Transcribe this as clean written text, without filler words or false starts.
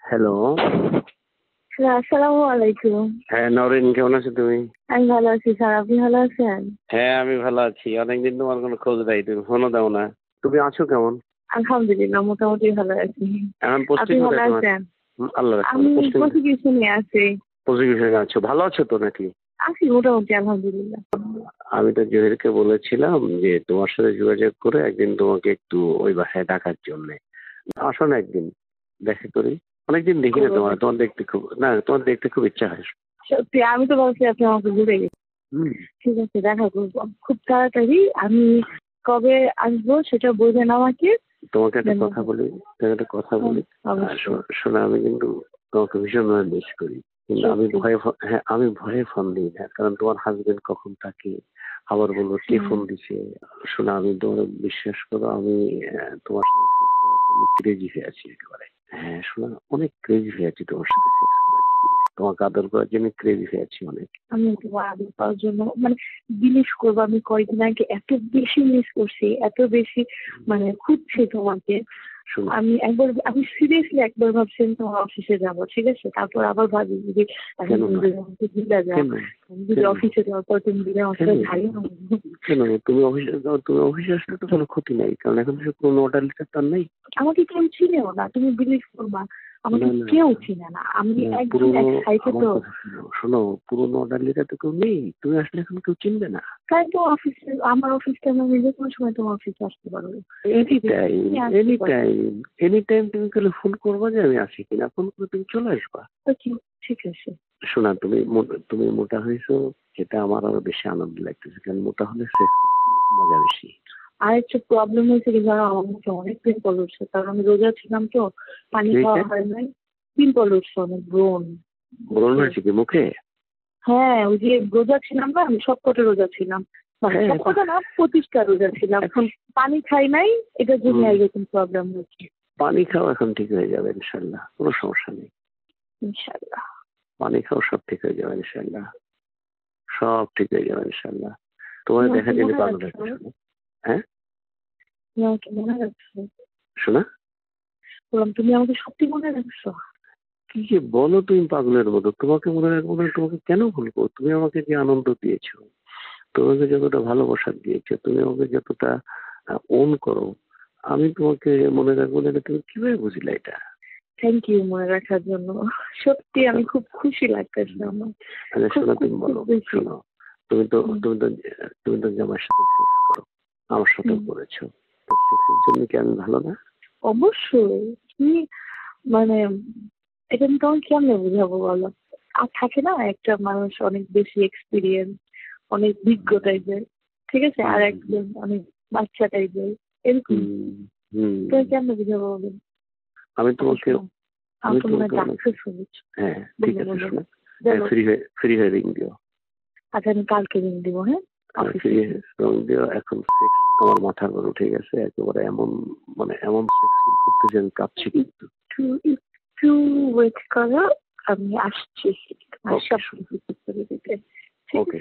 Hello. হ্যাঁ, আসসালামু আলাইকুম। হ্যাঁ, নরেন কেমন আছো তুমি? আমি ভালো আছি স্যার, আপনি ভালো আছেন? হ্যাঁ, আমি ভালো আছি। অনেকদিন তোমার কোনো খোঁজ নাই, তুমি ফোনও দাও না। তুমি আছো কেমন? আলহামদুলিল্লাহ মোটামুটি ভালো আছি। এখন আপনি পোস্টিং ভালো কোথায় তোমার? আছেন? আল্লাহ রাখছে। আমি পোস্টিং প্রসিকিউশনে আছি। প্রসিকিউশনে আছো, ভালো আছো তো নাকি? আছি মোটামুটি আলহামদুলিল্লাহ। আমি তো জহিরকে বলেছিলাম যে তোমার সাথে যোগাযোগ করে একদিন তোমাকে একটু ওই বাসায় ডাকার জন্য। আসো না একদিন, দেখা করি। অনেকদিন দেখি না তোমার, তোমার দেখতে খুব ইচ্ছা হয়। সত্যি আমি তো ভাবছি আপনি আমাকে ভুলে গেছেন। হুম। ঠিক আছে, দেখা করবো খুব তাড়াতাড়ি। আমি কবে আসবো সেটা বলবেন আমাকে। তোমাকে একটা কথা বলি, শোনা, আমি কিন্তু তোমাকে ভীষণভাবে মিস করি, কিন্তু আমি আমি ভয়ে ফোন দিই না, কারণ তোমার হাজবেন্ড কখন থাকে, আবার বলবো কে ফোন দিছে। শোনা, আমি তোমার বিশ্বাস করো, আমি তোমার সাথে সেক্স করার জন্য ক্রেজি হয়ে আছি একেবারে। হ্যাঁ শোনা, অনেক ক্রেজি হয়ে আছি তোমার সাথে সেক্স করার জন্য, তোমাকে আদর করার জন্য ক্রেজি হয়ে আছি অনেক। আমি তোমার আদর পাওয়ার জন্য মানে বিলিভ করবো, আমি কয়েকদিন আগে এত বেশি মিস করছি, এত বেশি মানে খুঁজছি তোমাকে। আমি সিরিয়াসলি একবার ভাবছিলাম তোমার অফিসে যাবো, ঠিক আছে, তারপর আবার ভাবি যদি দিলা যাও, যদি অফিসে যাওয়ার পর তুমি দিলে আমার সাথে ভাই কেন, তুমি অফিসে যাও, তুমি অফিসে আসলে তো কোনো ক্ষতি নাই, কারণ এখন তো কোনো অর্ডার লিটার নাই। আমাকে কেউ চিনেও না, তুমি বিলিভ করবা, আমাকে কেউ চিনে না। আমি একদম এক্সাইটেড। শোনো, পুরোনো অর্ডার লিটার তো কেউ নেই, তুমি আসলে এখন কেউ চিনবে না। তাই তো অফিসে, আমার অফিসটা আমি যে কোনো সময় তোমার অফিসে আসতে পারবো। এনি টাইম তুমি তাহলে ফোন করবা যে আমি আসি কিনা, ফোন করে তুমি চলে আসবা। ঠিক আছে। শোনা, তুমি মোটা হয়েছো, এটা আমার আরো বেশি আনন্দ লাগতেছে, কারণ মোটা হলে মজা বেশি। আর একটা প্রবলেম হয়েছে কি জানো, আমার মুখে অনেক পিম্পল উঠছে, কারণ আমি রোজা ছিলাম তো, পানি খাওয়া হয় নাই। পিম্পল উঠছে অনেক, ব্রণ হয়েছে কি মুখে? হ্যাঁ, ওই যে রোজা ছিলাম না, আমি সবকটা রোজা ছিলাম, সবকটা না 25টা রোজা ছিলাম, এখন পানি খাই নাই, এটার জন্য এরকম প্রবলেম হচ্ছে। পানি খাওয়া এখন ঠিক হয়ে যাবে ইনশাল্লাহ, কোনো সমস্যা নেই ইনশাল্লাহ। পানি খাওয়া সব ঠিক হয়ে যাবে ইনশাল্লাহ, সব ঠিক হয়ে যাবে ইনশাল্লাহ। তোমার দেখা গেলে ভালো লাগছে। হ্যাঁ, মনে রাখছো? শোনা, বললাম তুমি আমাকে সত্যি মনে রাখছো? কি যে বলো তুমি পাগলের মতো, তোমাকে মনে রাখবো না? তোমাকে কেন ভুলবো? তুমি আমাকে যে আনন্দ দিয়েছো, তোমাকে যতটা ভালোবাসা দিয়েছো, তুমি আমাকে যতটা ওন করো, আমি তোমাকে মনে রাখবো না? তুমি কিভাবে বুঝলে এটা? থ্যাংক ইউ মনে রাখার জন্য, সত্যি আমি খুব খুশি লাগতেছে আমার। শোনো, তুমি বলো, শোনো, তুমি তো জামার সাথে সেক্স করো, আমার সাথে করেছো, তো সেক্সের জন্য কি আমি ভালো না? অবশ্যই। তুমি মানে এটা আমি তোমাকে কেমনে বুঝাবো বলো? আর থাকে না একটা মানুষ অনেক বেশি এক্সপিরিয়েন্স, অনেক বিজ্ঞ টাইপের, ঠিক আছে, আর একজন অনেক বাচ্চা টাইপের, এরকম। তুমি কেমনে বুঝাবো বলো? আমি তোমাকে আমার তো মনে হয় ডাক্তার শুনেছি। হ্যাঁ ঠিক আছে, শোনো, ফ্রি হয়ে রিং দিও। আচ্ছা, আমি কালকে রিং দিব। হ্যাঁ, ফ্রি রিং দিও। এখন সেক্স আমার মাথার উপর উঠে গেছে একেবারে, এমন সেক্স করতে যে আমি কাঁপছি। কিন্তু একটু ওয়েট করো, আমি আসছি। ওকে।